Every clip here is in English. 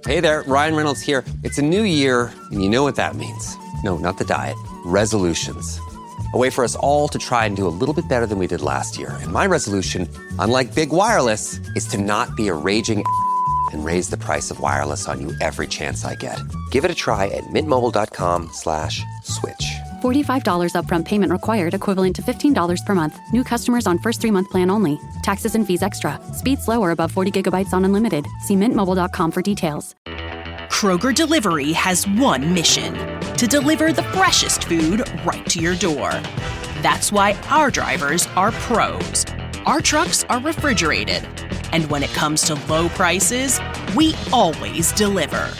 Hey there, Ryan Reynolds here. It's a new year, and you know what that means. No, not the diet. Resolutions. A way for us all to try and do a little bit better than we did last year. And my resolution, unlike big wireless, is to not be a raging and raise the price of wireless on you every chance I get. Give it a try at mintmobile.com/switch. $45 upfront payment required, equivalent to $15 per month. New customers on first 3-month plan only. Taxes and fees extra. Speed slower above 40 gigabytes on unlimited. See mintmobile.com for details. Kroger Delivery has one mission: to deliver the freshest food right to your door. That's why our drivers are pros. Our trucks are refrigerated. And when it comes to low prices, we always deliver.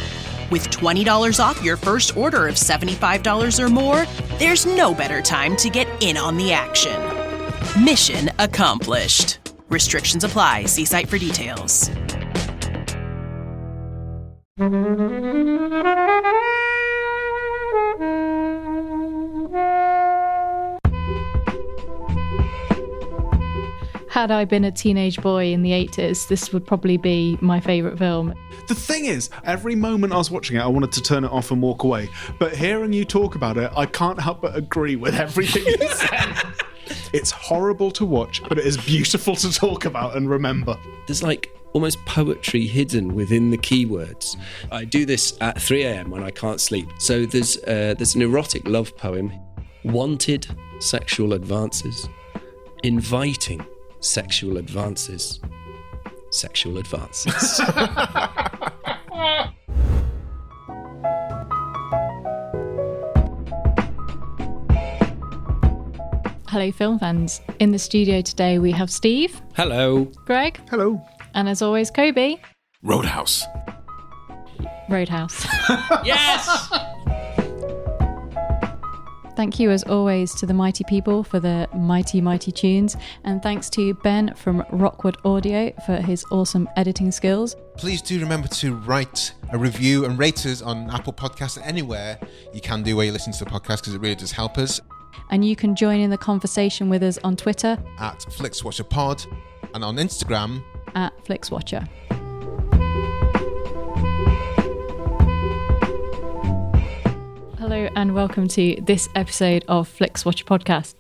With $20 off your first order of $75 or more, there's no better time to get in on the action. Mission accomplished. Restrictions apply. See site for details. Had I been a teenage boy in the 80s, this would probably be my favourite film. The thing is, every moment I was watching it, I wanted to turn it off and walk away. But hearing you talk about it, I can't help but agree with everything you said. It's horrible to watch, but it is beautiful to talk about and remember. There's like almost poetry hidden within the keywords. I do this at 3 a.m. when I can't sleep. So there's an erotic love poem. Wanted sexual advances. Inviting sexual advances. Sexual advances. Hello, film fans. In the studio today, we have Steve. Hello. Greg. Hello. And as always, Kobe. Roadhouse. Roadhouse. Yes! Thank you, as always, to the mighty people for the mighty, mighty tunes. And thanks to Ben from Rockwood Audio for his awesome editing skills. Please do remember to write a review and rate us on Apple Podcasts, anywhere you can do where you listen to the podcast, because it really does help us. And you can join in the conversation with us on Twitter At Flixwatcher Pod, and on Instagram at Flixwatcher. Hello and welcome to this episode of Flixwatcher Podcast.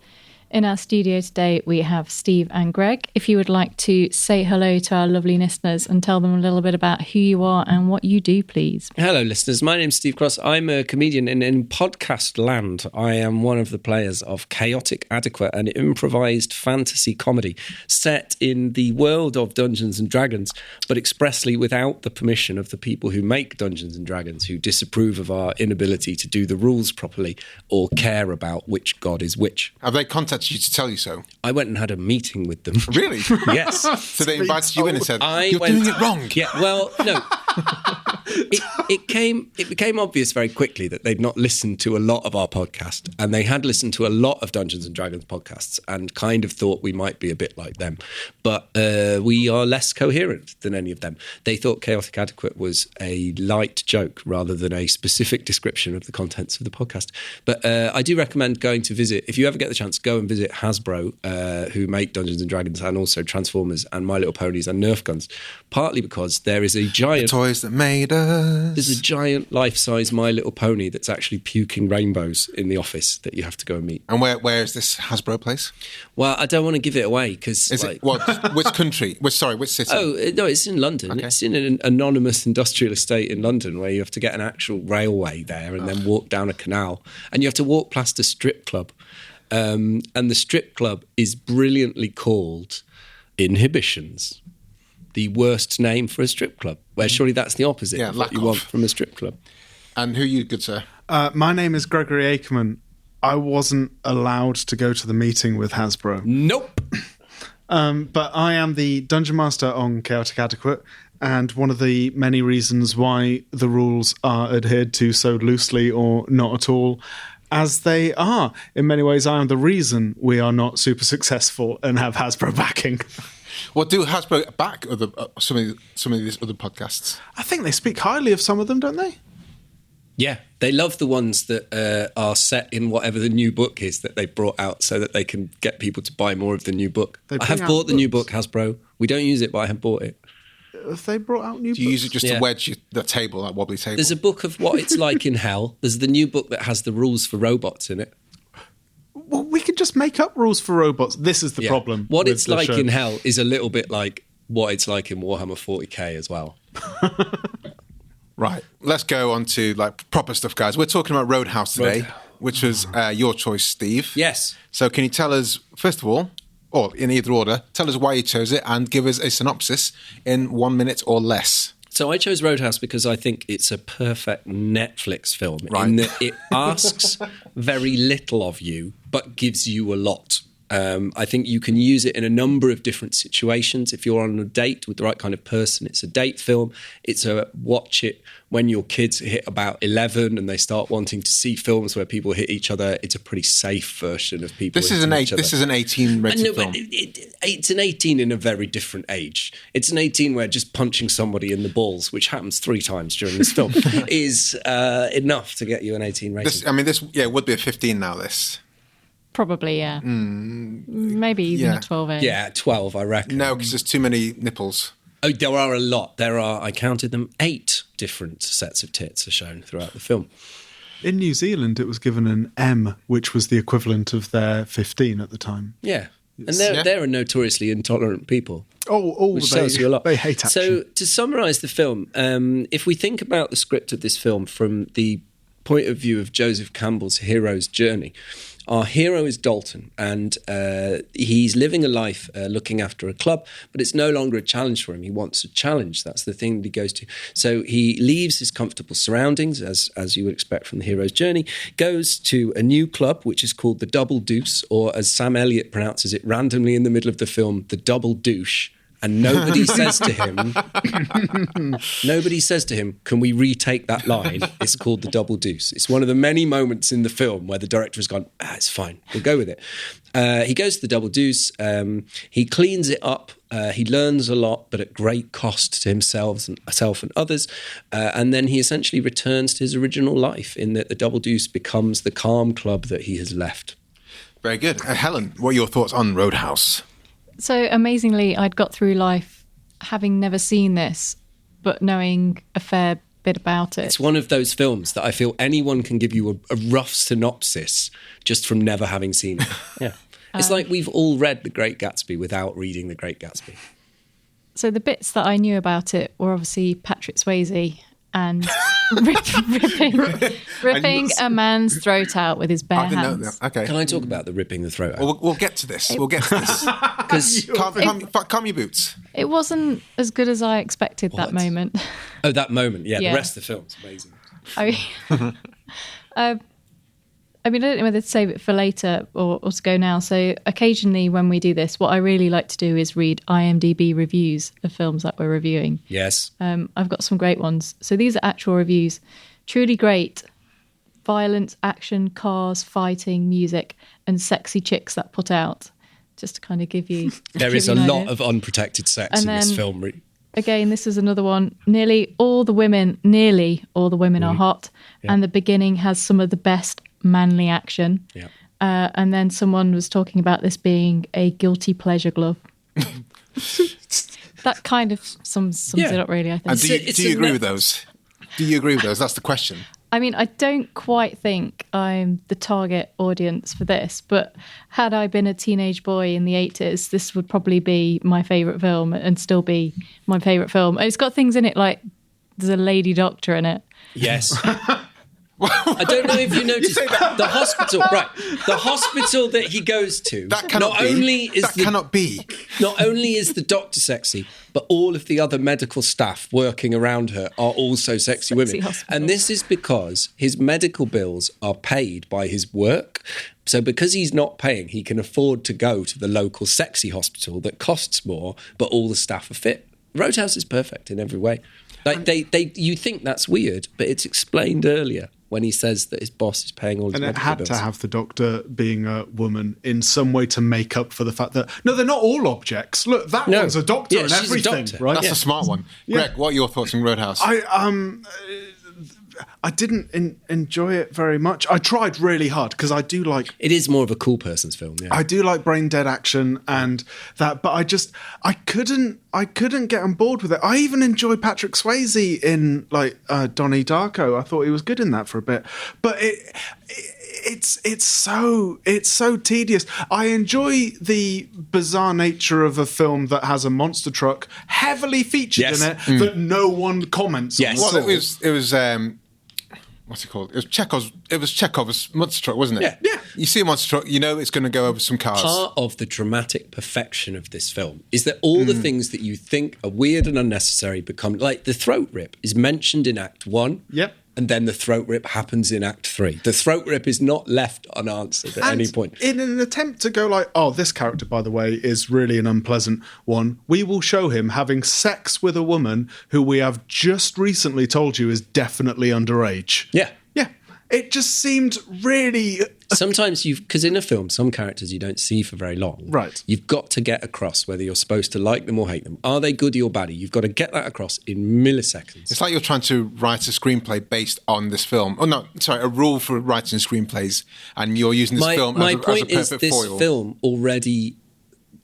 In our studio today, we have Steve and Greg. If you would like to say hello to our lovely listeners and tell them a little bit about who you are and what you do, please. Hello, listeners. My name's Steve Cross. I'm a comedian, and in podcast land, I am one of the players of Chaotic Adequate, an improvised fantasy comedy set in the world of Dungeons and Dragons, but expressly without the permission of the people who make Dungeons and Dragons, who disapprove of our inability to do the rules properly or care about which god is which. Have they contacted you to tell you so? I went and had a meeting with them. Really? Yes. So they invited you in and said, "You're went, doing it wrong." Yeah, well, no. It became obvious very quickly that they'd not listened to a lot of our podcast, and they had listened to a lot of Dungeons and Dragons podcasts and kind of thought we might be a bit like them. But we are less coherent than any of them. They thought Chaotic Adequate was a light joke rather than a specific description of the contents of the podcast. But I do recommend going to visit, if you ever get the chance, go and visit Hasbro, who make Dungeons and Dragons and also Transformers and My Little Ponies and Nerf guns, partly because there is a giant... The toys that made us. There's a giant life-size My Little Pony that's actually puking rainbows in the office that you have to go and meet. And where is this Hasbro place? Well, I don't want to give it away because... Is it what? Which country? Which city? Oh, no, it's in London. Okay. It's in an anonymous industrial estate in London where you have to get an actual railway there and then walk down a canal. And you have to walk past a strip club. And the strip club is brilliantly called Inhibitions. The worst name for a strip club, where surely that's the opposite of what you want from a strip club. And who are you, good sir? My name is Gregory Akerman. I wasn't allowed to go to the meeting with Hasbro. Nope. But I am the Dungeon Master on Chaotic Adequate, and one of the many reasons why the rules are adhered to so loosely or not at all, as they are. In many ways, I am the reason we are not super successful and have Hasbro backing. Well, do Hasbro back some of these other podcasts? I think they speak highly of some of them, don't they? Yeah, they love the ones that are set in whatever the new book is that they brought out so that they can get people to buy more of the new book. I have bought the new book, Hasbro. We don't use it, but I have bought it. Have they brought out new Do you books? use it just to wedge the table, that wobbly table? There's a book of what it's like in hell. There's the new book that has the rules for robots in it. Well, we could just make up rules for robots. This is the problem. What with it's the like show. in hell is a little bit like what it's like in Warhammer 40k as well. Right, let's go on to like proper stuff, guys. We're talking about Roadhouse today, which was your choice, Steve. Yes. So can you tell us, first of all, or in either order, tell us why you chose it and give us a synopsis in 1 minute or less. So I chose Roadhouse because I think it's a perfect Netflix film Right. in that it asks very little of you but gives you a lot. I think you can use it in a number of different situations. If you're on a date with the right kind of person, it's a date film. It's a watch it when your kids hit about 11 and they start wanting to see films where people hit each other. It's a pretty safe version of people This is hitting an each other. This is an 18 rated No, film. but it's an 18 in a very different age. It's an 18 where just punching somebody in the balls, which happens 3 times during this film, is enough to get you an 18 rating. This would be a 15 now, this. Probably, yeah. Maybe even a 12. Yeah, 12, I reckon. No, because there's too many nipples. Oh, there are a lot. There are, I counted them, 8 different sets of tits are shown throughout the film. In New Zealand, it was given an M, which was the equivalent of their 15 at the time. Yeah. And they're a notoriously intolerant people. Which tells you a lot. They hate action. So, to summarise the film, if we think about the script of this film from the point of view of Joseph Campbell's hero's journey, our hero is Dalton, and he's living a life looking after a club, but it's no longer a challenge for him. He wants a challenge. That's the thing that he goes to. So he leaves his comfortable surroundings, as you would expect from the hero's journey, goes to a new club, which is called the Double Deuce, or as Sam Elliot pronounces it randomly in the middle of the film, the Double Douche. And nobody says to him, can we retake that line? It's called the Double Deuce. It's one of the many moments in the film where the director has gone, it's fine, we'll go with it. He goes to the Double Deuce. He cleans it up. He learns a lot, but at great cost to himself and others. And then he essentially returns to his original life in that the Double Deuce becomes the calm club that he has left. Very good. Helen, what are your thoughts on Roadhouse? So amazingly, I'd got through life having never seen this, but knowing a fair bit about it. It's one of those films that I feel anyone can give you a rough synopsis just from never having seen it. Yeah. It's like we've all read The Great Gatsby without reading The Great Gatsby. So the bits that I knew about it were obviously Patrick Swayze and ripping a man's throat out with his bare I didn't know hands. that. Okay. Can I talk about the ripping the throat out? Well, we'll get to this. Because calm your boots. It wasn't as good as I expected that moment. Oh, that moment. Yeah, Yeah. the rest of the film's amazing. I mean, I don't know whether to save it for later or to go now. So occasionally when we do this, what I really like to do is read IMDb reviews of films that we're reviewing. Yes. I've got some great ones. So these are actual reviews. Truly great. Violence, action, cars, fighting, music, and sexy chicks that put out. Just to kind of give you... There is a lot of unprotected sex in this film. Again, this is another one. Nearly all the women are hot. Yeah. And the beginning has some of the best manly action. Yeah. And then someone was talking about this being a guilty pleasure glove. That kind of sums it up, really, I think. And do you agree with those? Do you agree with those? That's the question. I mean, I don't quite think I'm the target audience for this, but had I been a teenage boy in the 80s, this would probably be my favourite film and still be my favourite film. It's got things in it like there's a lady doctor in it. Yes. I don't know if you noticed the hospital. Right, the hospital that he goes to. That cannot be. Not only is the doctor sexy, but all of the other medical staff working around her are also sexy women. Hospital. And this is because his medical bills are paid by his work. So because he's not paying, he can afford to go to the local sexy hospital that costs more, but all the staff are fit. Roadhouse is perfect in every way. Like you think that's weird, but it's explained earlier when he says that his boss is paying all his medical bills. And it had to have the doctor being a woman in some way to make up for the fact that, no, they're not all objects. Look, that one's a doctor and she's everything, a doctor. right? That's a smart one. Greg, what are your thoughts on Roadhouse? I didn't enjoy it very much. I tried really hard because I do like... It is more of a cool person's film, yeah. I do like brain dead action and that, but I couldn't get on board with it. I even enjoy Patrick Swayze in Donnie Darko. I thought he was good in that for a bit, but it's so tedious. I enjoy the bizarre nature of a film that has a monster truck heavily featured in it that no one comments on. Well, it was what's it called? It was Chekhov's monster truck, wasn't it? Yeah. You see a monster truck, you know it's going to go over some cars. Part of the dramatic perfection of this film is that all the things that you think are weird and unnecessary become... Like, the throat rip is mentioned in Act 1. Yep. And then the throat rip happens in Act 3. The throat rip is not left unanswered at any point. In an attempt to go this character, by the way, is really an unpleasant one, we will show him having sex with a woman who we have just recently told you is definitely underage. Yeah. Yeah. It just seemed really... Sometimes because in a film, some characters you don't see for very long. Right. You've got to get across whether you're supposed to like them or hate them. Are they goody or baddie? You've got to get that across in milliseconds. It's like you're trying to write a screenplay based on this film. Oh, no, sorry, a rule for writing screenplays, and you're using this film as a perfect foil. My point is this film already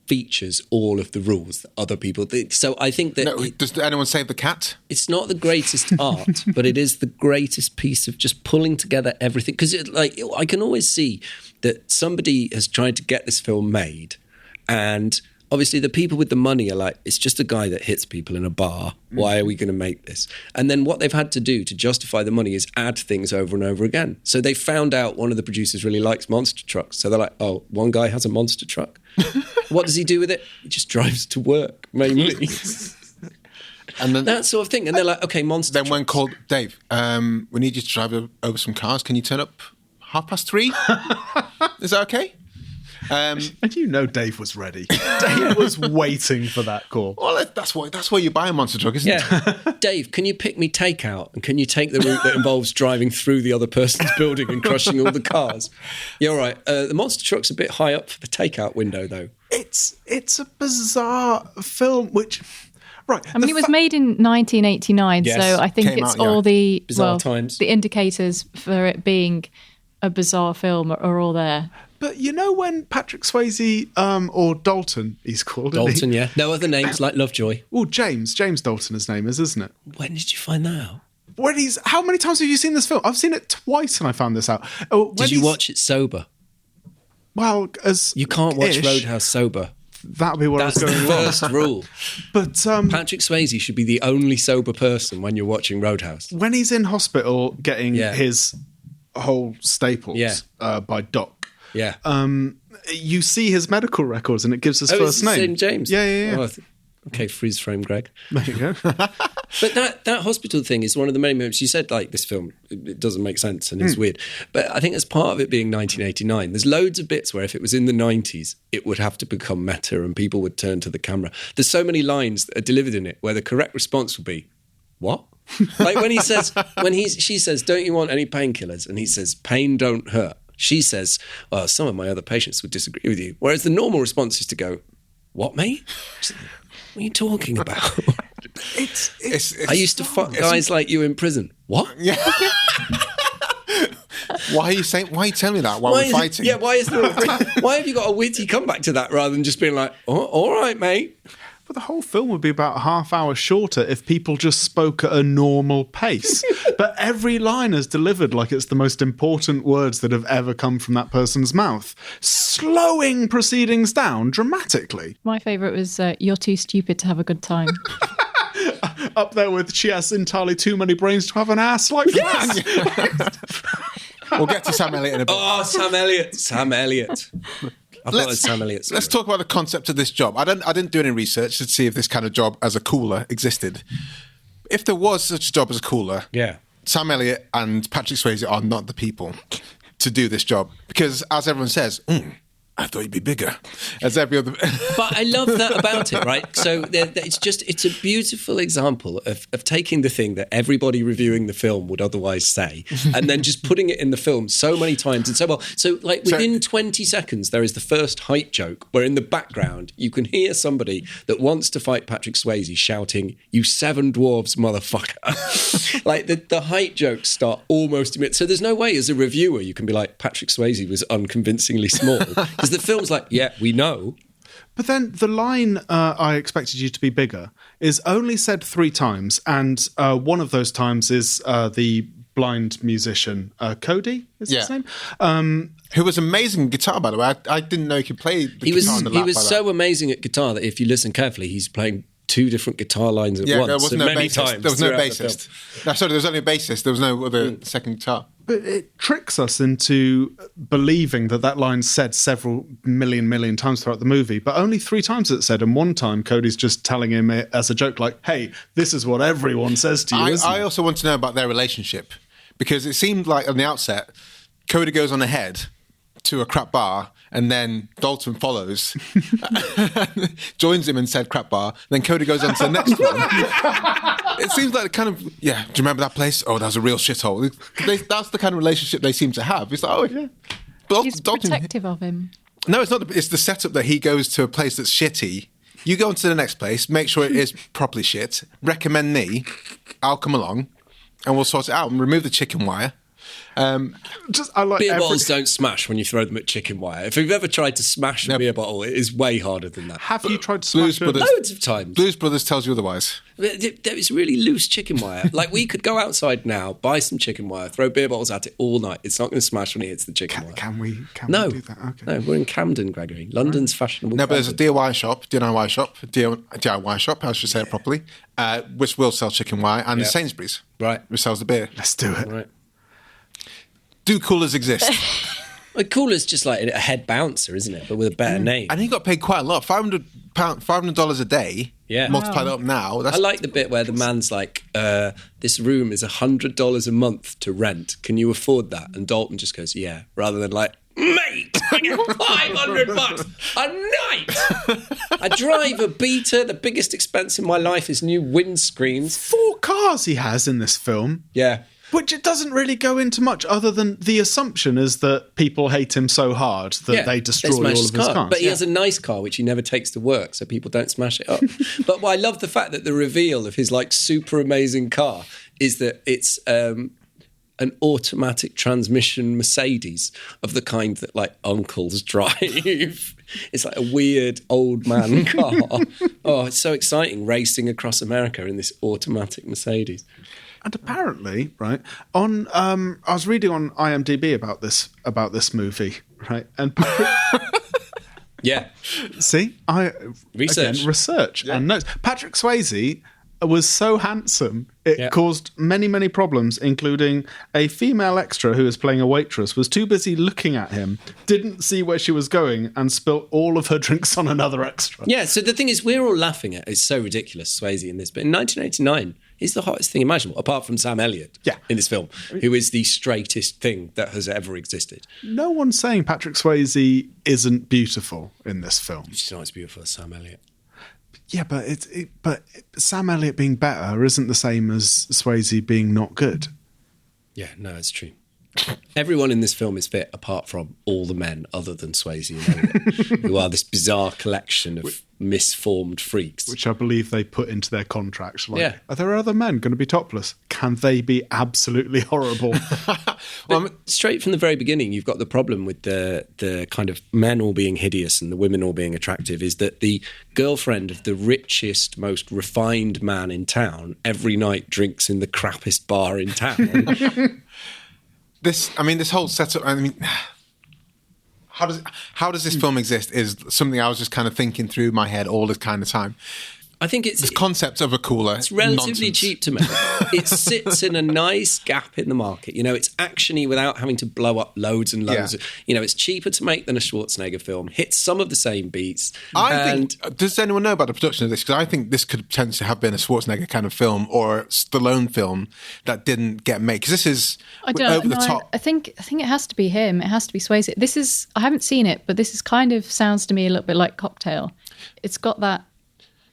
features all of the rules that other people... So I think that... Does anyone save the cat? It's not the greatest art, but it is the greatest piece of just pulling together everything. Because I can always see that somebody has tried to get this film made, and obviously the people with the money are like, it's just a guy that hits people in a bar. Why are we going to make this? And then what they've had to do to justify the money is add things over and over again. So they found out one of the producers really likes monster trucks. So they're like, oh, one guy has a monster truck. What does he do with it? He just drives to work, mainly. And then, that sort of thing. And they're like, okay, monster trucks. Then when called, Dave, we need you to drive over some cars. Can you turn up 3:30? Is that okay? And you know Dave was ready. Dave was waiting for that call. Well, that's why you buy a monster truck, isn't it? Dave, can you pick me takeout? And can you take the route that involves driving through the other person's building and crushing all the cars? Yeah, all right. The monster truck's a bit high up for the takeout window, though. It's a bizarre film, which... Right. I mean, it was made in 1989, Yes. So I think it's all the... Bizarre times. The indicators for it being a bizarre film are all there. But you know when Patrick Swayze, or Dalton, he's called, Dalton, yeah. No other names like Lovejoy. Oh, James Dalton, his name is, isn't it? When did you find that out? How many times have you seen this film? I've seen it twice and I found this out. Did you watch it sober? Well, you can't watch Roadhouse sober. That'll be what I was going wrong. That's the first rule. But Patrick Swayze should be the only sober person when you're watching Roadhouse. When he's in hospital getting his whole staples by Doc. Yeah. You see his medical records and it gives his first name. St. James. Yeah. Oh, okay, freeze frame, Greg. There you go. But that hospital thing is one of the many moments. You said, this film, it doesn't make sense and it's weird. But I think as part of it being 1989, there's loads of bits where if it was in the 90s, it would have to become meta and people would turn to the camera. There's so many lines that are delivered in it where the correct response would be, what? Like when she says, don't you want any painkillers? And he says, pain don't hurt. She says, well, some of my other patients would disagree with you. Whereas the normal response is to go, what, mate? What are you talking about? I used to fuck guys like you in prison. What? Yeah. Why are you telling me that while we're fighting? Why have you got a witty comeback to that rather than just being like, oh, all right, mate? But the whole film would be about a half hour shorter if people just spoke at a normal pace. But every line is delivered like it's the most important words that have ever come from that person's mouth, slowing proceedings down dramatically. My favourite was, you're too stupid to have a good time. Up there with, she has entirely too many brains to have an ass like that. We'll get to Sam Elliott in a bit. Oh, Sam Elliott. Let's talk about the concept of this job. I didn't do any research to see if this kind of job as a cooler existed. If there was such a job as a cooler, Sam Elliott and Patrick Swayze are not the people to do this job. Because as everyone says, I thought you'd be bigger, as every other. But I love that about it, right? So it's a beautiful example of taking the thing that everybody reviewing the film would otherwise say, and then just putting it in the film so many times and so well. So like within 20 seconds, there is the first height joke where in the background you can hear somebody that wants to fight Patrick Swayze shouting, "You seven dwarves, motherfucker!" Like the height jokes start almost immediately. So there's no way as a reviewer you can be like, Patrick Swayze was unconvincingly small. Because the film's like, yeah, we know. But then the line, I expected you to be bigger, is only said 3 times. And one of those times is the blind musician, Cody, is his name? Who was amazing guitar, by the way. I didn't know he could play the guitar on the lap. He was so amazing at guitar that if you listen carefully, he's playing 2 different guitar lines at once. There was no many bassist. Times there was no bassist. No, sorry, there was only a bassist. There was no other second guitar. But it tricks us into believing that line's said several million times throughout the movie, but only 3 times it's said, and one time Cody's just telling him it as a joke, like, hey, this is what everyone says to you, I also want to know about their relationship, because it seemed like on the outset, Cody goes on ahead to a crap bar, and then Dalton follows, joins him in said crap bar, then Cody goes on to the next one. It seems like kind of, do you remember that place? Oh, that was a real shithole. That's the kind of relationship they seem to have. It's like, oh, yeah. He's protective of him. No, it's not. It's the setup that he goes to a place that's shitty. You go on to the next place, make sure it is properly shit, recommend me, I'll come along, and we'll sort it out and remove the chicken wire. Beer bottles don't smash when you throw them at chicken wire. If you've ever tried to smash a beer bottle, it is way harder than that. Have you tried to smash it? Loads of times. Blues Brothers tells you otherwise. There is really loose chicken wire. Like, we could go outside now, buy some chicken wire, throw beer bottles at it all night. It's not going to smash when it hits the chicken wire. Can we do that? Okay. No, we're in Camden, Gregory. London's fashionable. No, but there's a DIY shop, I should say it properly, which will sell chicken wire, and Sainsbury's, which sells the beer. Let's do it. Right. Do coolers exist? Well, cooler's just like a head bouncer, isn't it? But with a better name. And he got paid quite a lot, $500 a day. Yeah. Multiply that up now. I like the bit where the man's like, this room is $100 a month to rent. Can you afford that? And Dalton just goes, yeah. Rather than like, mate, I get $500 a night. I drive a Beta. The biggest expense in my life is new windscreens. 4 cars he has in this film. Yeah. Which it doesn't really go into much other than the assumption is that people hate him so hard that they destroy all of his cars. But he has a nice car, which he never takes to work, so people don't smash it up. But I love the fact that the reveal of his like super amazing car is that it's an automatic transmission Mercedes of the kind that like uncles drive. It's like a weird old man car. Oh, it's so exciting racing across America in this automatic Mercedes. And apparently, right, on I was reading on IMDb about this movie, right? And yeah. See? Research and notes. Patrick Swayze was so handsome, it caused many problems, including a female extra who was playing a waitress was too busy looking at him, didn't see where she was going, and spilt all of her drinks on another extra. Yeah, so the thing is, we're all laughing at it's so ridiculous, Swayze in this, but in 1989, he's the hottest thing imaginable, apart from Sam Elliot in this film, who is the straightest thing that has ever existed. No one's saying Patrick Swayze isn't beautiful in this film. It's not as beautiful as Sam Elliot. Yeah, but Sam Elliot being better isn't the same as Swayze being not good. Yeah, no, it's true. Everyone in this film is fit apart from all the men other than Swayze and Elliot, who are this bizarre collection of misformed freaks. Which I believe they put into their contracts. Like, are there other men going to be topless? Can they be absolutely horrible? Well, straight from the very beginning, you've got the problem with the kind of men all being hideous and the women all being attractive is that the girlfriend of the richest, most refined man in town every night drinks in the crappiest bar in town. This whole setup, how does this film exist is something I was just kind of thinking through my head all this kind of time. I think it's this concept of a cooler. It's relatively nonsense. cheap to make. It sits in a nice gap in the market. It's actiony without having to blow up loads and loads. Yeah. It's cheaper to make than a Schwarzenegger film. Hits some of the same beats. Does anyone know about the production of this? Because I think this could potentially have been a Schwarzenegger kind of film or a Stallone film that didn't get made. Because this is over the top. I think it has to be him. It has to be Swayze. I haven't seen it, but this is kind of sounds to me a little bit like Cocktail. It's got that.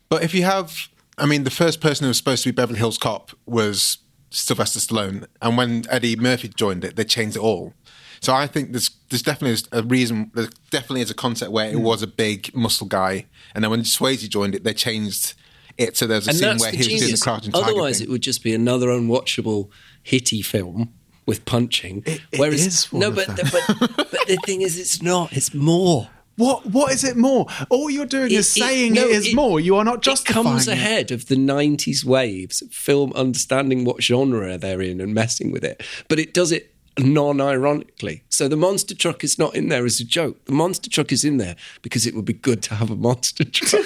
But if you have, the first person who was supposed to be Beverly Hills Cop was Sylvester Stallone. And when Eddie Murphy joined it, they changed it all. So I think there's definitely a reason, there definitely is a concept where it was a big muscle guy. And then when Swayze joined it, they changed it. So there's a scene where he was doing the crouching tiger Otherwise, thing. it would just be another unwatchable hitty film with punching. It is one but of them. but the thing is, it's not. It's more. What is it more? All you're doing is saying it is more. You are not justifying it. It comes ahead of the 90s waves of film understanding what genre they're in and messing with it. But it does it non-ironically. So the monster truck is not in there as a joke. The monster truck is in there because it would be good to have a monster truck.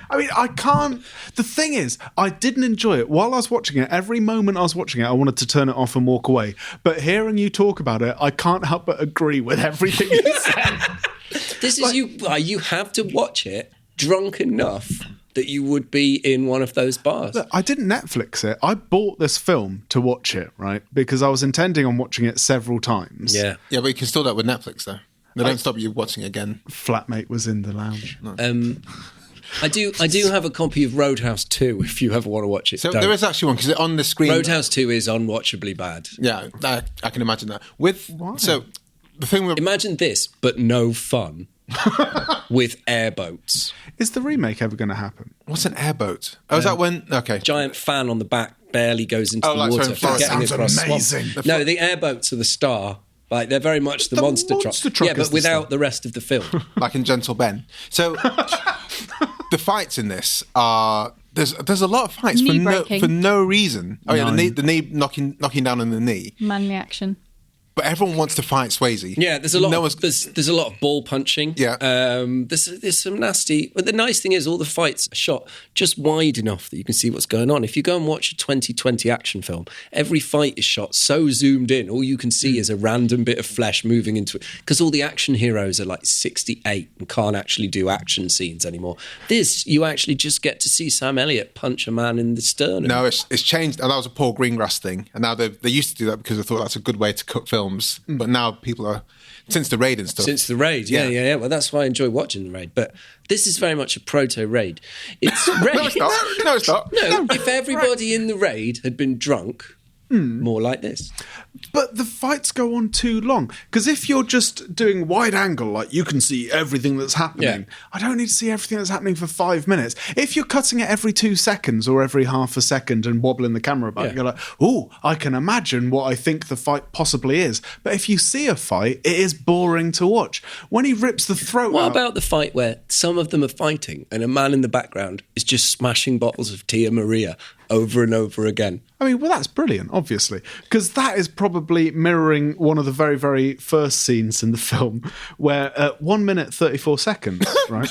I can't. The thing is, I didn't enjoy it. While I was watching it, every moment I was watching it, I wanted to turn it off and walk away. But hearing you talk about it, I can't help but agree with everything you said. This is you have to watch it drunk enough that you would be in one of those bars. Look, I didn't Netflix it. I bought this film to watch it, right? Because I was intending on watching it several times. Yeah, but you can still do that with Netflix, though. They don't stop you watching it again. Flatmate was in the lounge. I do have a copy of Roadhouse 2 if you ever want to watch it. So there is actually one, because on the screen... Roadhouse 2 is unwatchably bad. Yeah, I can imagine that. Why? So the thing with... Imagine this, but no fun, with airboats. Is the remake ever going to happen? What's an airboat? Oh, is that when... Okay. Giant fan on the back barely goes into the like water. so for that getting sounds across amazing. swamp. No, the airboats are the star. Like, they're very much the monster truck. Yeah, is but the without star. the rest of the film. Like in Gentle Ben. So the fights in this are... There's a lot of fights for no reason. Oh, yeah, the knee knocking down on the knee. Manly action. But everyone wants to fight Swayze. Yeah, there's a lot. There's a lot of ball punching. Yeah. There's some nasty. But the nice thing is, all the fights are shot just wide enough that you can see what's going on. If you go and watch a 2020 action film, every fight is shot so zoomed in. All you can see is a random bit of flesh moving into it, because all the action heroes are like 68 and can't actually do action scenes anymore. This, you actually just get to see Sam Elliott punch a man in the sternum. No, it's changed. And that was a Paul Greengrass thing. And now they used to do that because they thought that's a good way to cut films. But now people are, since the Raid and stuff. Since the Raid, yeah. Well, that's why I enjoy watching the Raid. But this is very much a proto-Raid. It's Raid. No, it's not. No, it's not. No, if everybody in the Raid had been drunk, more like this. But the fights go on too long. Because if you're just doing wide angle, like you can see everything that's happening, I don't need to see everything that's happening for 5 minutes. If you're cutting it every 2 seconds or every half a second and wobbling the camera back, you're like, oh, I can imagine what I think the fight possibly is. But if you see a fight, it is boring to watch. When he rips the throat What out... about the fight where some of them are fighting and a man in the background is just smashing bottles of Tia Maria over and over again? Well, that's brilliant, obviously, because that is probably mirroring one of the very, very first scenes in the film, where at 1 minute 34 seconds, right,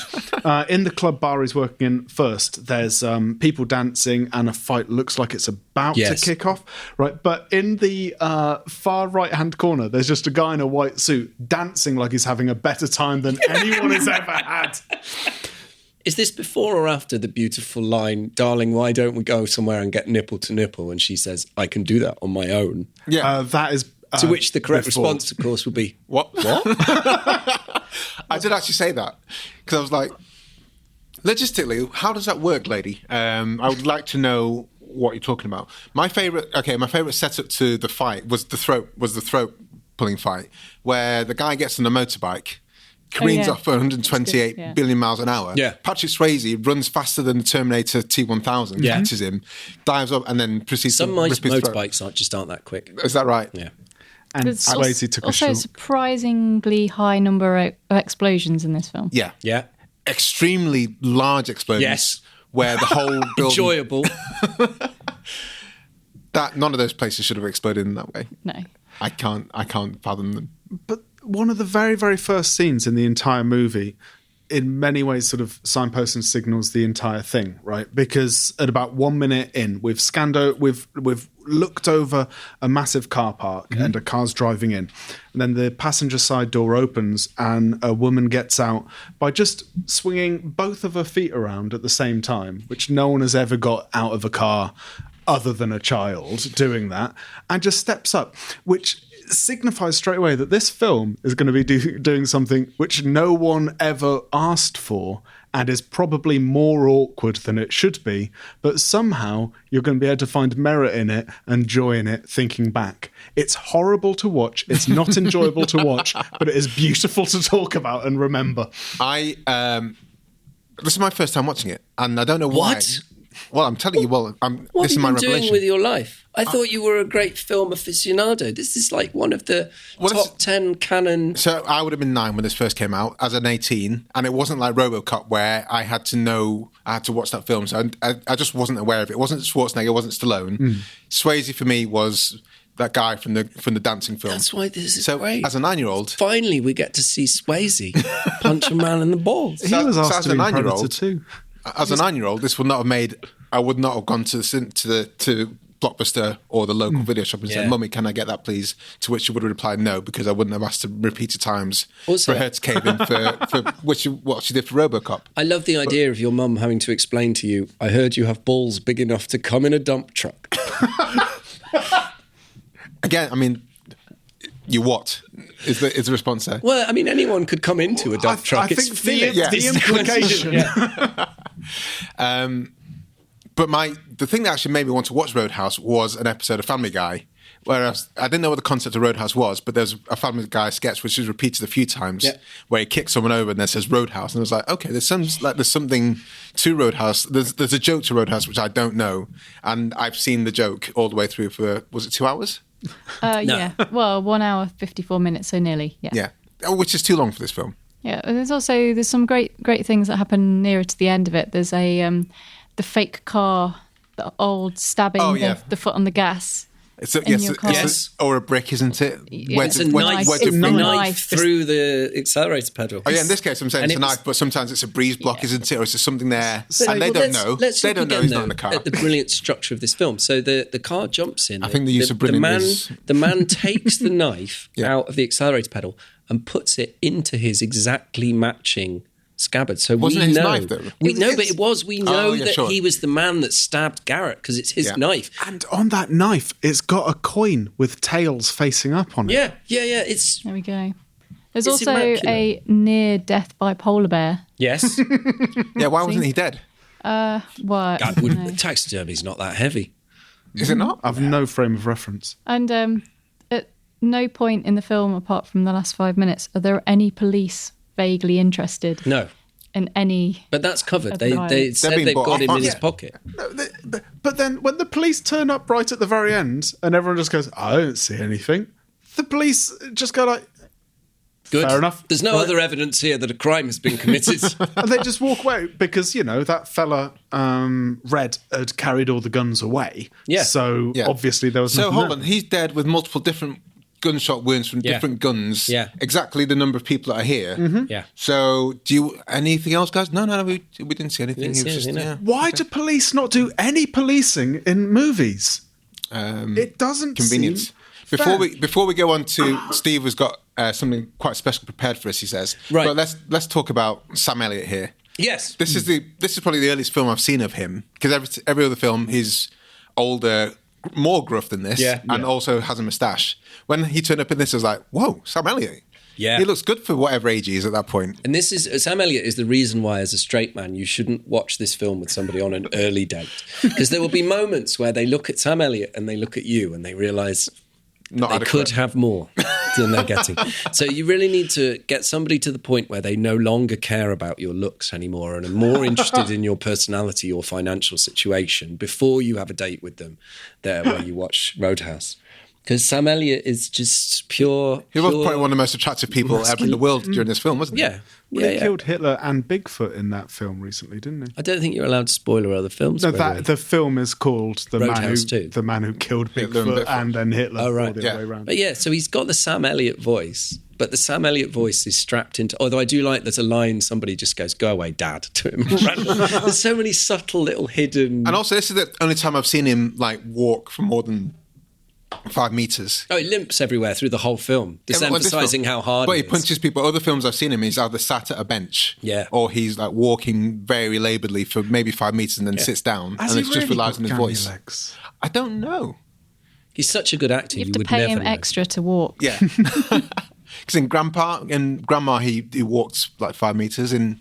in the club bar he's working in first, there's people dancing and a fight looks like it's about to kick off, right? But in the far right-hand corner, there's just a guy in a white suit dancing like he's having a better time than anyone has ever had. Is this before or after the beautiful line, darling, why don't we go somewhere and get nipple to nipple? And she says, I can do that on my own. Yeah. That is... to which the correct before. response, of course, would be, What? I did actually say that, because I was like, logistically, how does that work, lady? I would like to know what you're talking about. My favourite setup to the fight was the throat pulling fight, where the guy gets on a motorbike, careens off at 128 billion miles an hour. Yeah. Patrick Swayze runs faster than the Terminator T-1000, catches him, dives up, and then proceeds some to rip his throat. motorbikes aren't that quick. Is that right? Yeah. And Swayze took a also short... surprisingly high number of explosions in this film. Yeah. Yeah. Extremely large explosions. Yes. Where the whole building... Enjoyable. That none of those places should have exploded in that way. No. I can't fathom them. But one of the very, very first scenes in the entire movie, in many ways sort of signposts and signals the entire thing, right? Because at about 1 minute in, we've looked over a massive car park and a car's driving in. And then the passenger side door opens and a woman gets out by just swinging both of her feet around at the same time, which no one has ever got out of a car other than a child doing that, and just steps up, which signifies straight away that this film is going to be doing something which no one ever asked for and is probably more awkward than it should be, but somehow you're going to be able to find merit in it and joy in it thinking back. It's horrible to watch, it's not enjoyable to watch, but it is beautiful to talk about and remember. This is my first time watching it, and I don't know why. What? Well, I'm telling you, what this is my have you been revelation. doing with your life? I thought you were a great film aficionado. This is like one of the top 10 canon. So I would have been 9 when this first came out, as an 18, and it wasn't like RoboCop where I had to watch that film. So I just wasn't aware of it. It wasn't Schwarzenegger, it wasn't Stallone. Swayze for me was that guy from the dancing film. That's why this is so great. As a 9-year-old, finally we get to see Swayze punch a man in the balls. He was asked to be in Predator too. As a 9-year-old, this would not have made. I would not have gone to Blockbuster or the local video shop and said, "Mummy, can I get that, please?" To which she would have replied, "No," because I wouldn't have asked her repeated times for her to cave in for what she did for RoboCop. I love the idea of your mum having to explain to you, "I heard you have balls big enough to come in a dump truck." Again, I mean, you what is the response there? Well, I mean, anyone could come into a dump truck. I think the implication. But the thing that actually made me want to watch Roadhouse was an episode of Family Guy, where I didn't know what the concept of Roadhouse was, but there's a Family Guy sketch which is repeated a few times, where he kicks someone over and then says Roadhouse, and I was like, okay, there's something to Roadhouse. There's a joke to Roadhouse which I don't know, and I've seen the joke all the way through for, was it 2 hours? No. Yeah, well, 1 hour 54 minutes, so nearly. Yeah, which is too long for this film. Yeah, there's some great things that happen nearer to the end of it. There's the fake car, the old stabbing the foot on the gas. Or a brick, isn't it? Yeah. It's a knife through the accelerator pedal. Oh yeah, in this case I'm saying it's a knife, but sometimes it's a breeze block, isn't it? Or is there something there? And they don't know. They don't know he's not in the car. At the brilliant structure of this film. So the car jumps in. I think the use of brilliant the man takes the knife out of the accelerator pedal and puts it into his exactly matching scabbard. So wasn't we it his know. Knife, though? We know, but it was. We know he was the man that stabbed Garrett because it's his knife. And on that knife, it's got a coin with tails facing up on it. Yeah. There we go. There's also a near death by polar bear. Yes. Yeah. Why wasn't he dead? What? Taxidermy's not that heavy. Is it not? I've no frame of reference. And at no point in the film, apart from the last 5 minutes, are there any police vaguely interested? No. In any... But that's covered. They said they've got him in his pocket. No, but then when the police turn up right at the very end and everyone just goes, I don't see anything, the police just go like, good. Fair enough. There's no other evidence here that a crime has been committed. And they just walk away because, that fella, Red, had carried all the guns away. Yeah. So obviously there was nothing hold there. on, he's dead with multiple different gunshot wounds from different guns. Yeah. Exactly the number of people that are here. Mm-hmm. Yeah. So anything else, guys? No, we didn't see anything. Why do police not do any policing in movies? It doesn't convenience. seem Before we go on to Steve has got something quite special prepared for us, he says. Right. But let's talk about Sam Elliott here. Yes. This is probably the earliest film I've seen of him, because every other film he's older, more gruff than this, and also has a moustache. When he turned up in this, I was like, whoa, Sam Elliott. Yeah. He looks good for whatever age he is at that point. And this is Sam Elliott is the reason why, as a straight man, you shouldn't watch this film with somebody on an early date. Because there will be moments where they look at Sam Elliott and they look at you and they realise they could have more than they're getting. So you really need to get somebody to the point where they no longer care about your looks anymore and are more interested in your personality or financial situation before you have a date with them where you watch Roadhouse. Because Sam Elliott is just pure... He was probably one of the most attractive people ever in the world during this film, wasn't he? Yeah. He killed Hitler and Bigfoot in that film recently, didn't he? I don't think you're allowed to spoiler other films. No, the film is called The Man Who Killed Hitler Bigfoot and then Hitler. Oh, right. All the other way around. But so he's got the Sam Elliott voice, But the Sam Elliott voice is strapped into... Although I do like there's a line, somebody just goes, "Go away, Dad," to him. There's so many subtle little hidden... And also, this is the only time I've seen him like walk for more than 5 meters. Oh, he limps everywhere through the whole film. Just emphasising how hard But it he is. punches people. Other films I've seen him, he's either sat at a bench, or he's like walking very labouredly for maybe 5 meters and then sits down, Has and he it's just really relies got on his gangly voice. legs? I don't know. He's such a good actor. You have to would pay never him know. extra to walk. Yeah. Because in Grandma, he walked like 5 meters. In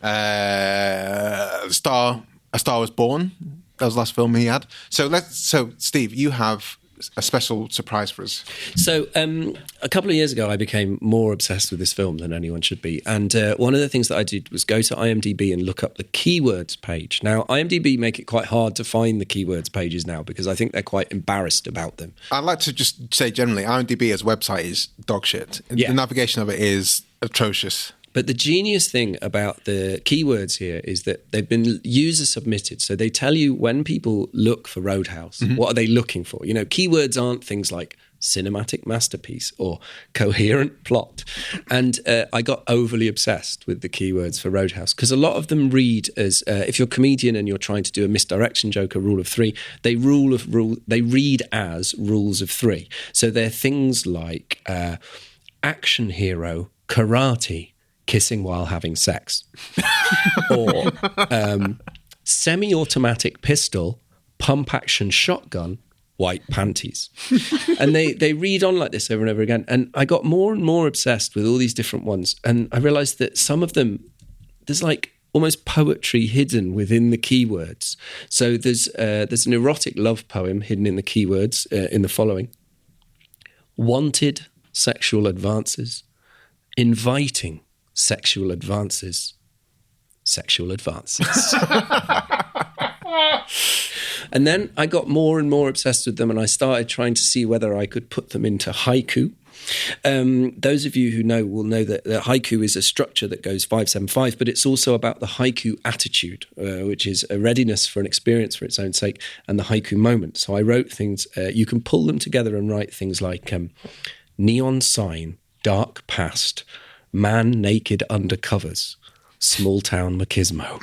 A Star Was Born, that was the last film he had. So Steve, you have a special surprise for us. So a couple of years ago, I became more obsessed with this film than anyone should be. And one of the things that I did was go to IMDb and look up the keywords page. Now, IMDb make it quite hard to find the keywords pages now because I think they're quite embarrassed about them. I'd like to just say generally, IMDb as a website is dog shit. Yeah. The navigation of it is atrocious. But the genius thing about the keywords here is that they've been user submitted. So they tell you when people look for Roadhouse, what are they looking for? You know, keywords aren't things like cinematic masterpiece or coherent plot. And I got overly obsessed with the keywords for Roadhouse because a lot of them read as, if you're a comedian and you're trying to do a misdirection joke, a rule of three, they read as rules of three. So they're things like action hero, karate, kissing while having sex, or semi-automatic pistol, pump-action shotgun, white panties. And they read on like this over and over again. And I got more and more obsessed with all these different ones. And I realised that some of them, there's like almost poetry hidden within the keywords. So there's an erotic love poem hidden in the keywords in the following. Wanted sexual advances, inviting sexual advances. And then I got more and more obsessed with them and I started trying to see whether I could put them into haiku. Those of you who know will know that haiku is a structure that goes 5-7-5, but it's also about the haiku attitude, which is a readiness for an experience for its own sake, and the haiku moment. So I wrote things, you can pull them together and write things like neon sign, dark past, man naked under covers, small town machismo.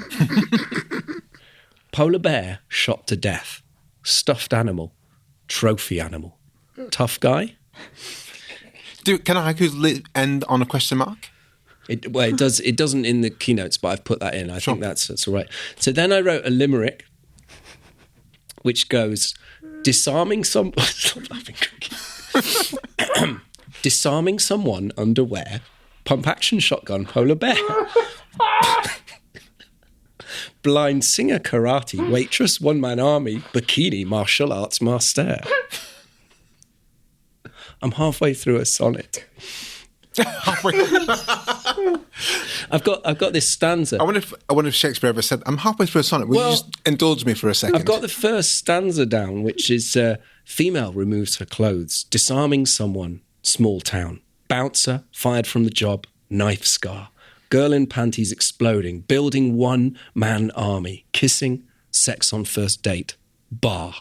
Polar bear shot to death, stuffed animal, trophy animal, tough guy. Can a haiku end on a question mark? It does. It doesn't in the keynotes, but I've put that in. I think that's all right. So then I wrote a limerick, which goes, disarming some. Stop laughing, Cookie. Disarming someone underwear, pump action shotgun, polar bear. Blind singer karate, waitress, one-man army, bikini, martial arts master. I'm halfway through a sonnet. I've got this stanza. I wonder if Shakespeare ever said, "I'm halfway through a sonnet. Will you just indulge me for a second?" I've got the first stanza down, which is female removes her clothes, disarming someone, small town. Bouncer, fired from the job, knife scar. Girl in panties exploding, building one-man army, kissing, sex on first date, bar.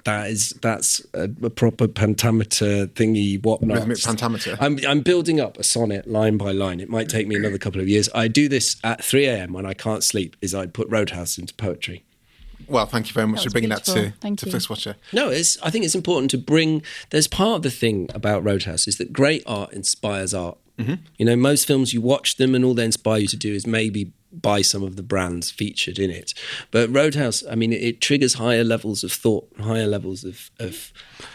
That's a proper pentameter thingy, whatnot. Rhythmic pentameter. I'm building up a sonnet line by line. It might take me another couple of years. I do this at 3 a.m. when I can't sleep, is I put Roadhouse into poetry. Well, thank you very much for bringing that to Thank you. Flixwatcher. No, I think it's important to bring... There's part of the thing about Roadhouse is that great art inspires art. Mm-hmm. You know, most films, you watch them and all they inspire you to do is maybe buy some of the brands featured in it. But Roadhouse, I mean, it triggers higher levels of thought, higher levels of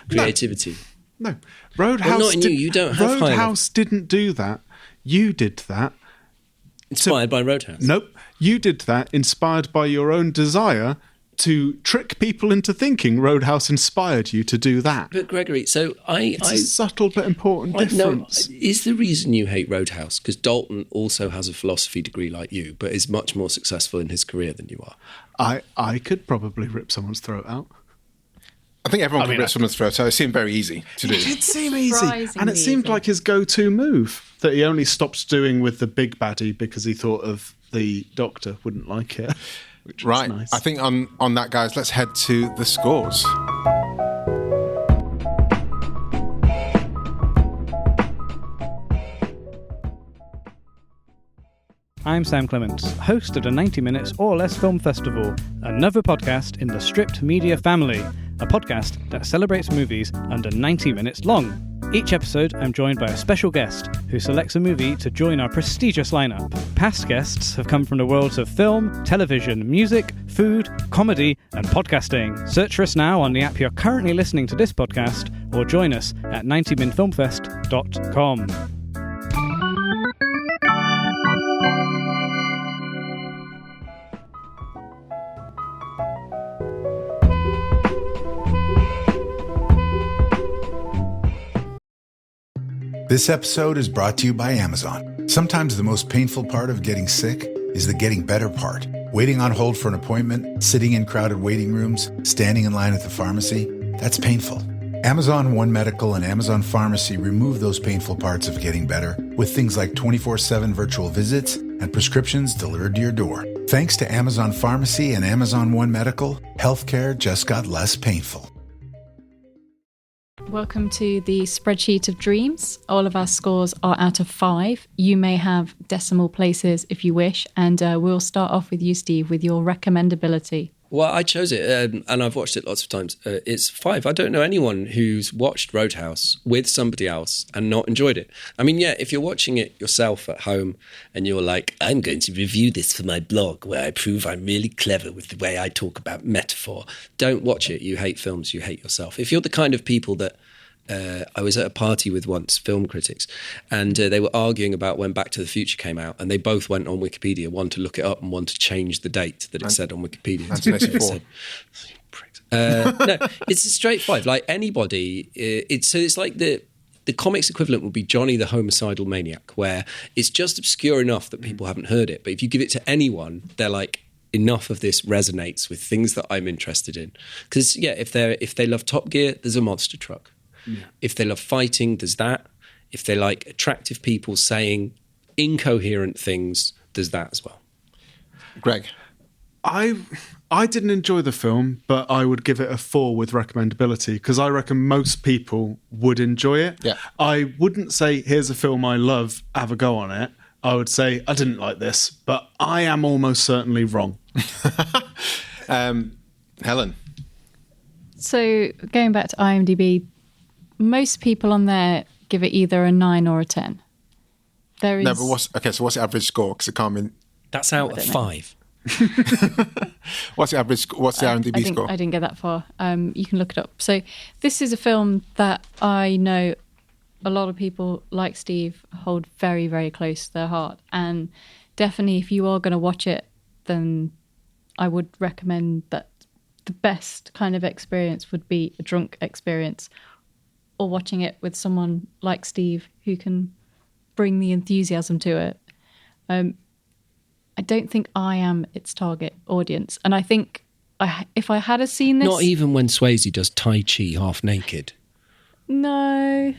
creativity. No. Roadhouse... Well, not in you don't have higher Roadhouse didn't do that. You did that. Inspired by Roadhouse. Nope. You did that inspired by your own desire to trick people into thinking Roadhouse inspired you to do that. But Gregory, so It's a subtle but important difference. Is the reason you hate Roadhouse because Dalton also has a philosophy degree like you, but is much more successful in his career than you are? I could probably rip someone's throat out. I think everyone can rip someone's throat, so it seemed very easy to do. It did seem easy. And it seemed like his go-to move that he only stopped doing with the big baddie because he thought of the doctor wouldn't like it. Which right. Nice. I think on that, guys, let's head to the scores. I'm Sam Clements, host of the 90 Minutes or Less Film Festival, another podcast in the Stripped Media family, a podcast that celebrates movies under 90 minutes long. Each episode, I'm joined by a special guest who selects a movie to join our prestigious lineup. Past guests have come from the worlds of film, television, music, food, comedy, and podcasting. Search for us now on the app you're currently listening to this podcast, or join us at 90minfilmfest.com. This episode is brought to you by Amazon. Sometimes the most painful part of getting sick is the getting better part. Waiting on hold for an appointment, sitting in crowded waiting rooms, standing in line at the pharmacy, that's painful. Amazon One Medical and Amazon Pharmacy remove those painful parts of getting better with things like 24/7 virtual visits and prescriptions delivered to your door. Thanks to Amazon Pharmacy and Amazon One Medical, healthcare just got less painful. Welcome to the Spreadsheet of Dreams. All of our scores are out of 5. You may have decimal places if you wish, and we'll start off with you, Steve, with your recommendability. Well, I chose it, and I've watched it lots of times. It's 5. I don't know anyone who's watched Roadhouse with somebody else and not enjoyed it. I mean, yeah, if you're watching it yourself at home and you're like, I'm going to review this for my blog where I prove I'm really clever with the way I talk about metaphor, don't watch it. You hate films, you hate yourself. If you're the kind of people that I was at a party with once, film critics, and they were arguing about when Back to the Future came out, and they both went on Wikipedia, one to look it up and one to change the date that it said on Wikipedia. 1984. No, it's a straight 5. Like anybody, it's like the comics equivalent would be Johnny the Homicidal Maniac, where it's just obscure enough that people haven't heard it. But if you give it to anyone, they're like, enough of this resonates with things that I'm interested in. Because yeah, if they love Top Gear, there's a monster truck. Yeah. If they love fighting, there's that. If they like attractive people saying incoherent things, there's that as well. Greg? I didn't enjoy the film, but I would give it a 4 with recommendability because I reckon most people would enjoy it. Yeah. I wouldn't say, here's a film I love, have a go on it. I would say, I didn't like this, but I am almost certainly wrong. Helen? So going back to IMDb, most people on there give it either a 9 or a 10. There is... No, but what's the average score? Because it can't be... That's out of 5. What's the average? What's the IMDb score? I didn't get that far. You can look it up. So this is a film that I know a lot of people like Steve hold very, very close to their heart. And definitely if you are going to watch it, then I would recommend that the best kind of experience would be a drunk experience, or watching it with someone like Steve who can bring the enthusiasm to it. I don't think I am its target audience. And I think if I had seen this... Not even when Swayze does Tai Chi half naked. No.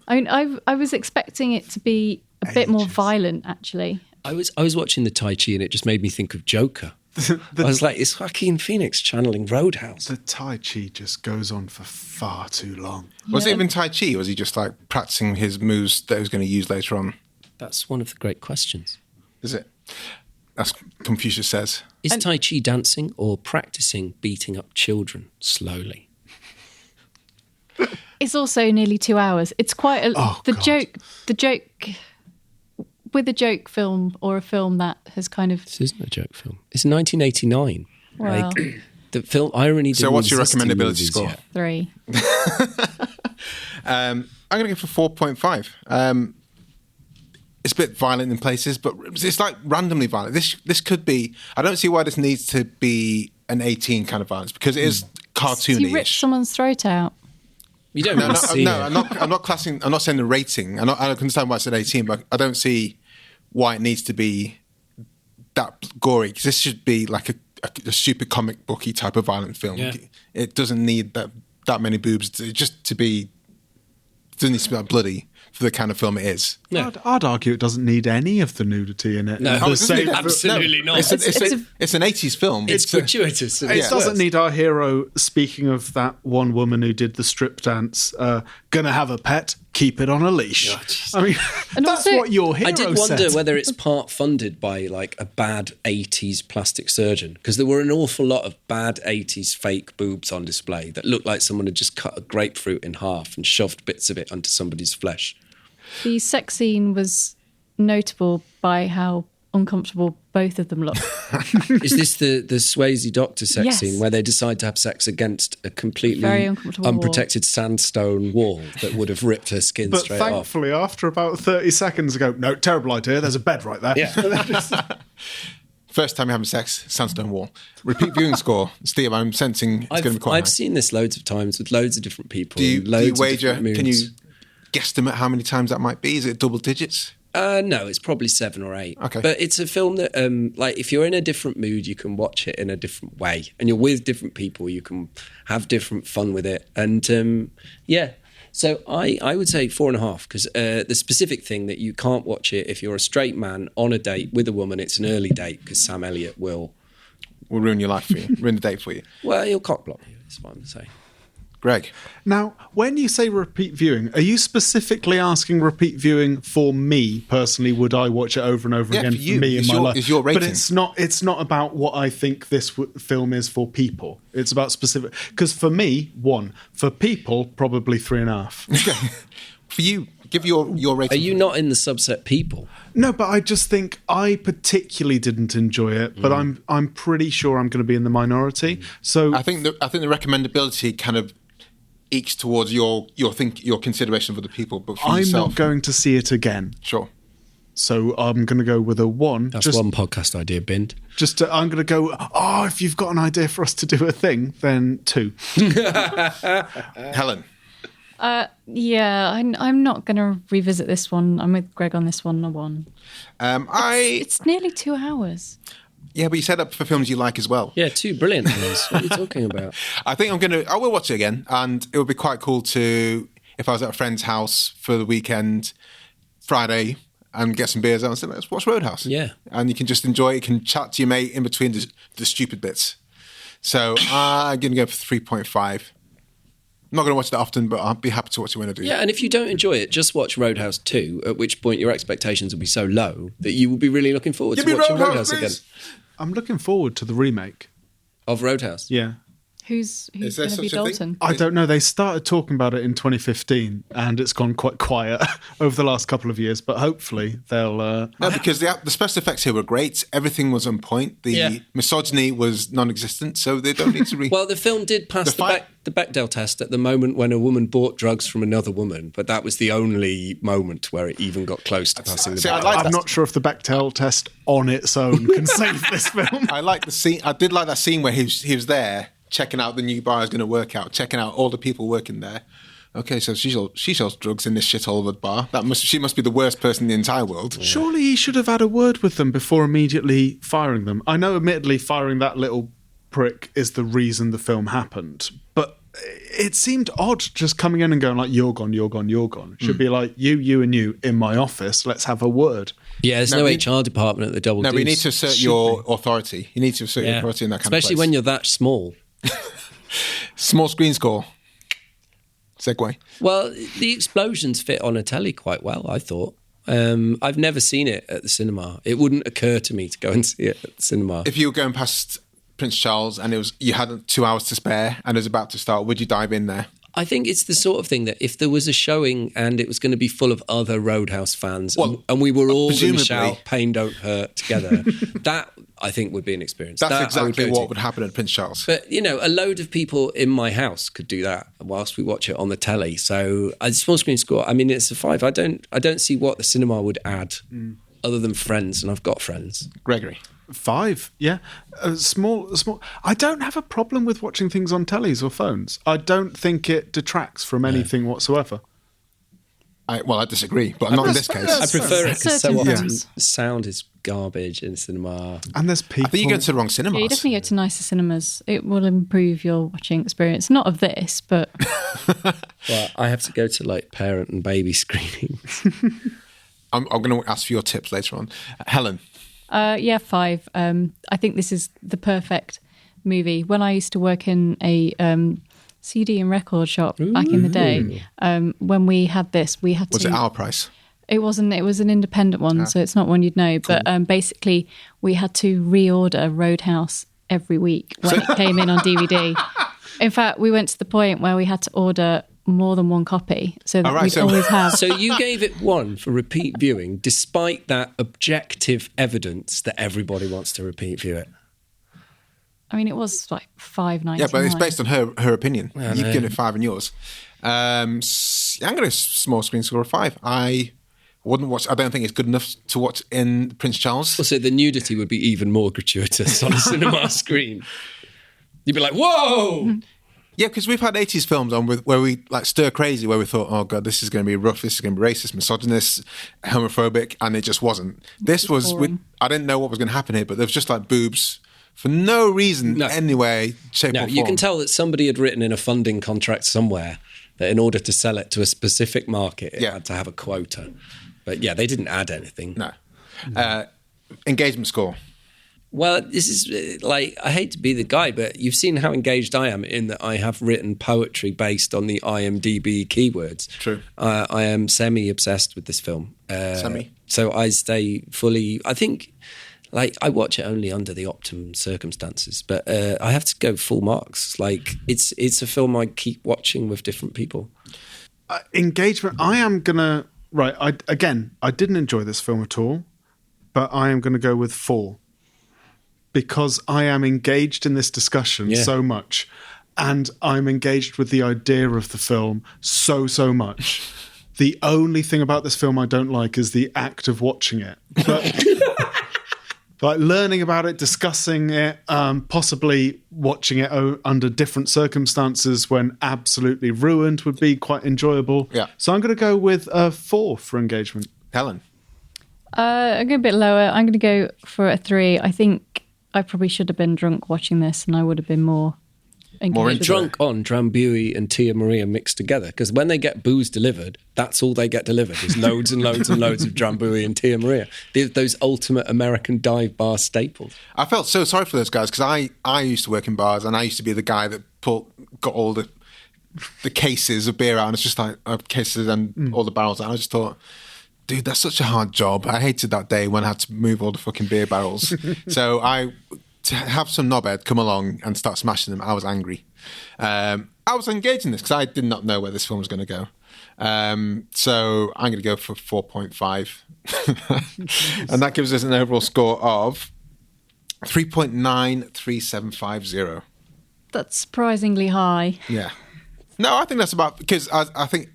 I mean, I was expecting it to be a bit more violent, actually. I was watching the Tai Chi and it just made me think of Joker. I was like, it's Joaquin Phoenix channeling Roadhouse. The Tai Chi just goes on for far too long. Was it even Tai Chi, or was he just like practicing his moves that he was going to use later on? That's one of the great questions. Is it? As Confucius says. Is Tai Chi dancing or practicing beating up children slowly? It's also nearly 2 hours. It's quite a... The joke... With a joke film or a film that has kind of... This isn't a joke film. It's 1989. Well, like, the film irony... So what's your recommendability score? Yet. 3. I'm going to go for 4.5. It's a bit violent in places, but it's like randomly violent. This could be... I don't see why this needs to be an 18 kind of violence, because it is cartoony-ish. You rip someone's throat out. You don't really see it. I'm not classing... I'm not saying the rating. I understand why it's an 18, but I don't see why it needs to be that gory, because this should be like a super comic booky type of violent film. Yeah. It doesn't need that many boobs it doesn't need to be that bloody for the kind of film it is. No. I'd argue it doesn't need any of the nudity in it. No, absolutely not. It's an 80s film. It's gratuitous. It doesn't need our hero, speaking of that one woman who did the strip dance, gonna have a pet. keep it on a leash. I mean, And that's also, what your hero I did wonder said. whether it's part funded by like a bad 80s plastic surgeon, because there were an awful lot of bad 80s fake boobs on display that looked like someone had just cut a grapefruit in half and shoved bits of it onto somebody's flesh. the sex scene was notable by how uncomfortable both of them looked. Is this the Swayze doctor sex Yes. scene where they decide to have sex against a completely Very uncomfortable unprotected sandstone wall that would have ripped her skin But straight off? thankfully, after about 30 seconds ago, no, terrible idea, there's a bed right there. Yeah. First time you're having sex, sandstone wall. Repeat viewing score. Steve, I'm sensing it's going to be quite I've high. seen this loads of times with loads of different people. Do you in loads of wager, different can you moods. guesstimate how many times that might be? Is it double digits? No, it's probably 7 or 8. Okay. But it's a film that, like, if you're in a different mood, you can watch it in a different way. And you're with different people, you can have different fun with it. And, yeah. So I would say 4.5, because the specific thing that you can't watch it if you're a straight man on a date with a woman, it's an early date, because Sam Elliott will Ruin your life for you, ruin the date for you. Well, he'll cock block you, is what I'm saying. Greg. Now, when you say repeat viewing, are you specifically asking repeat viewing for me personally? Would I watch it over and over Yeah, again for you. me in It's my your- life? it's your rating. But it's not about what I think this film is for people. It's about specific. Because for me, 1. For people, probably 3.5. For you, give your rating. Are you not in the subset people? No, but I just think I particularly didn't enjoy it. But I'm pretty sure I'm going to be in the minority. So I think the recommendability kind of ekes towards your consideration for the people, but for I'm yourself. not going to see it again. Sure. So I'm going to go with a 1. That's one podcast idea, Bind. I'm going to go, if you've got an idea for us to do a thing, then 2. Helen. Yeah, I'm not going to revisit this one. I'm with Greg on this one, a 1. It's nearly 2 hours. Yeah, but you set up for films you like as well. Yeah, 2 brilliant ones. What are you talking about? I think I will watch it again, and it would be quite cool to, if I was at a friend's house for the weekend, Friday, and get some beers out and say, let's watch Roadhouse. Yeah. And you can just enjoy it, you can chat to your mate in between the stupid bits. So I'm going to go for 3.5. I'm not going to watch it that often, but I'll be happy to watch it when I do. Yeah, and if you don't enjoy it, just watch Roadhouse 2, at which point your expectations will be so low that you will be really looking forward to watching Roadhouse again. I'm looking forward to the remake. Of Roadhouse? Yeah. Who's Is there going to be such a thing? Dalton? I don't know. They started talking about it in 2015, and it's gone quite quiet over the last couple of years. But hopefully they'll. No, because the special effects here were great. Everything was on point. The misogyny was non-existent, so they don't need to Well, the film did pass the Bechdel test at the moment when a woman bought drugs from another woman, but that was the only moment where it even got close to passing the Bechdel. I'm not sure if the Bechdel test on its own can save this film. I like the scene. I did like that scene where he was there checking out the new bar is going to work out, checking out all the people working there. Okay, so she sells drugs in this shithole of a bar. She must be the worst person in the entire world. Yeah. Surely he should have had a word with them before immediately firing them. I know, admittedly, firing that little prick is the reason the film happened, but it seemed odd just coming in and going like, you're gone, you're gone, you're gone. It should be like, you and you in my office, let's have a word. Yeah, there's no HR department at the Double Deuce. No, but you need to assert your authority. You need to assert your authority in that kind of place. Especially when you're that small. Small screen score. Segue. Well, the explosions fit on a telly quite well, I thought. I've never seen it at the cinema. It wouldn't occur to me to go and see it at the cinema. If you were going past Prince Charles and you had 2 hours to spare and it was about to start, would you dive in there? I think it's the sort of thing that if there was a showing and it was going to be full of other Roadhouse fans and we were all going to shout "Pain Don't Hurt" together, that I think would be an experience. That's exactly what would happen at Prince Charles. But, a load of people in my house could do that whilst we watch it on the telly. So a small screen score, I mean, it's a 5. I don't see what the cinema would add other than friends, and I've got friends. Gregory. 5, yeah. Small. I don't have a problem with watching things on tellies or phones. I don't think it detracts from anything whatsoever. I disagree, but not in this case. I prefer it because so often Certain the sound is garbage in cinema. And there's people. I think you go to the wrong cinemas. Yeah, you definitely go to nicer cinemas. It will improve your watching experience. Not of this, but... Well, I have to go to like parent and baby screenings. I'm going to ask for your tips later on. Helen. 5. I think this is the perfect movie. When I used to work in a CD and record shop back in the day. When we had this, we had Was to... it our price? It wasn't. It was an independent one, so it's not one you'd know. But basically, we had to reorder Roadhouse every week when it came in on DVD. In fact, we went to the point where we had to order more than one copy, so that we'd always have... So you gave it one for repeat viewing, despite that objective evidence that everybody wants to repeat view it. I mean, it was like $5.99. Yeah, but it's based on her opinion. You've given it 5 in yours. I'm going to small screen score of 5. I wouldn't watch. I don't think it's good enough to watch in Prince Charles. Also, the nudity would be even more gratuitous on a cinema screen. You'd be like, whoa! Yeah, because we've had 80s films on where we like stir crazy, where we thought, oh God, this is going to be rough, this is going to be racist, misogynist, homophobic, and it just wasn't. This was, I didn't know what was going to happen here, but there was just like boobs for no reason, anyway, shape or form. You can tell that somebody had written in a funding contract somewhere that in order to sell it to a specific market, it had to have a quota. But yeah, they didn't add anything. No. Engagement score. Well, this is like, I hate to be the guy, but you've seen how engaged I am in that I have written poetry based on the IMDb keywords. True. I am semi-obsessed with this film. Semi? So I stay fully, I think, like, I watch it only under the optimum circumstances, but I have to go full marks. Like, it's a film I keep watching with different people. Engagement, I am going to, I didn't enjoy this film at all, but I am going to go with 4. Because I am engaged in this discussion so much, and I'm engaged with the idea of the film so much. The only thing about this film I don't like is the act of watching it. But like learning about it, discussing it, possibly watching it under different circumstances when absolutely ruined would be quite enjoyable. Yeah. So I'm going to go with 4 for engagement. Helen? I'm going a bit lower. I'm going to go for a 3. I think I probably should have been drunk watching this, and I would have been more engaged. More drunk on Drambuie and Tia Maria mixed together, because when they get booze delivered, that's all they get delivered is loads and loads and loads of Drambuie and Tia Maria. Those ultimate American dive bar staples. I felt so sorry for those guys, because I used to work in bars, and I used to be the guy that got all the cases of beer out, and it's just like cases and all the barrels out. And I just thought, dude, that's such a hard job. I hated that day when I had to move all the fucking beer barrels. So to have some knobhead come along and start smashing them, I was angry. I was engaged in this because I did not know where this film was going to go. So I'm going to go for 4.5. And that gives us an overall score of 3.93750. That's surprisingly high. Yeah. No, I think that's about, because I think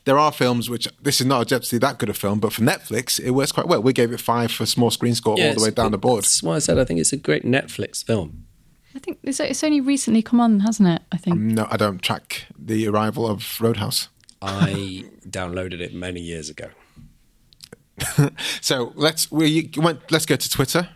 there are films which, this is not objectively that good a film, but for Netflix, it works quite well. We gave it 5 for small screen score all the way down the board. That's why I said I think it's a great Netflix film. I think it's only recently come on, hasn't it? I think. No, I don't track the arrival of Roadhouse. I downloaded it many years ago. So let's go to Twitter.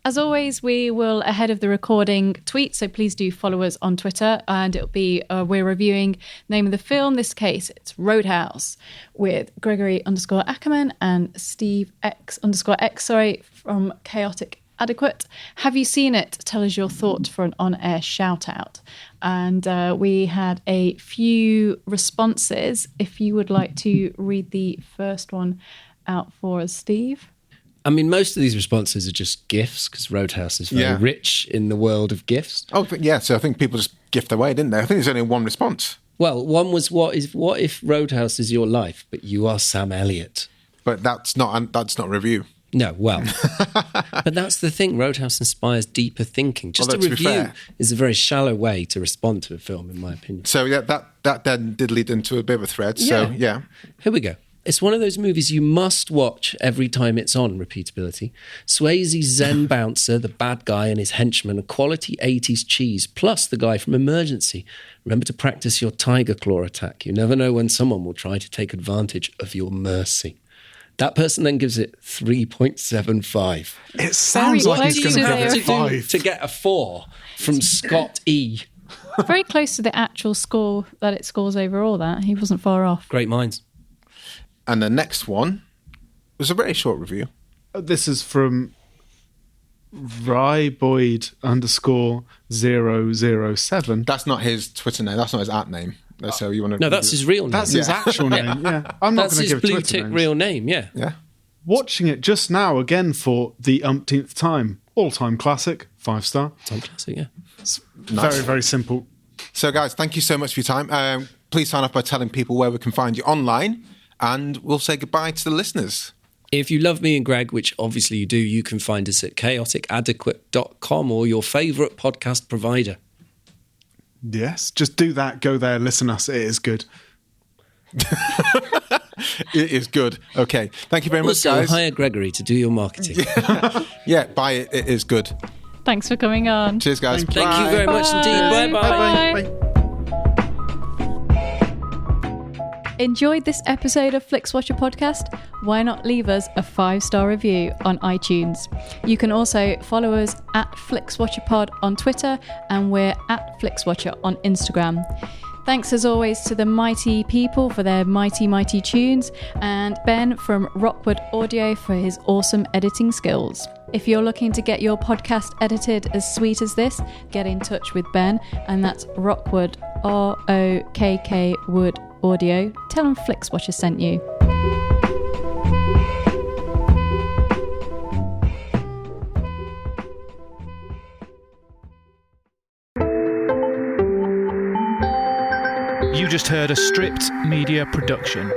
As always, we will, ahead of the recording, tweet, so please do follow us on Twitter, and it'll be, we're reviewing the name of the film. This case, it's Roadhouse, with Gregory_Akerman and Steve X_X, from Chaotic Adequate. Have you seen it? Tell us your thought for an on-air shout-out. And we had a few responses. If you would like to read the first one out for us, Steve. I mean, most of these responses are just gifts, because Roadhouse is very rich in the world of gifts. Oh, yeah. So I think people just gift away, didn't they? I think there's only one response. Well, one was, what if Roadhouse is your life, but you are Sam Elliot? But that's not a review. No, well, but that's the thing. Roadhouse inspires deeper thinking. Just a review is a very shallow way to respond to a film, in my opinion. So yeah, that then did lead into a bit of a thread. So yeah, here we go. It's one of those movies you must watch every time it's on, repeatability. Swayze's Zen bouncer, the bad guy and his henchman, a quality 80s cheese, plus the guy from Emergency. Remember to practice your tiger claw attack. You never know when someone will try to take advantage of your mercy. That person then gives it 3.75. It sounds like he's going to give it 5. To get a 4 from Scott E. Very close to the actual score that it scores overall, that. He wasn't far off. Great minds. And the next one was a very short review. This is from Ryboyd_007. That's not his Twitter name. That's not his at name. So you want to? No, that's his real name. That's his actual name. Yeah, I'm not That's going to his give blue Twitter tick names. real name. Yeah. Yeah. Watching it just now again for the umpteenth time. All-time classic, 5-star. Classic, yeah. It's Nice. very, very simple. So, guys, thank you so much for your time. Please sign off by telling people where we can find you online, and we'll say goodbye to the listeners. If you love me and Greg, which obviously you do, you can find us at chaoticadequate.com or your favourite podcast provider. Yes, just do that. Go there, listen us. It is good. It is good. Okay. Thank you very much, Also, guys. hire Gregory to do your marketing. Yeah, buy it. It is good. Thanks for coming on. Cheers, guys. Thank you very much indeed. Bye-bye. Bye. Enjoyed this episode of Flixwatcher podcast? Why not leave us a 5-star review on iTunes? You can also follow us at FlixWatcherPod on Twitter, and we're at FlixWatcher on Instagram. Thanks as always to the mighty people for their mighty tunes, and Ben from Rockwood Audio for his awesome editing skills. If you're looking to get your podcast edited as sweet as this, get in touch with Ben, and that's Rockwood, ROKK Wood Audio. Tell him Flixwatcher sent you. You just heard a Stripped Media production.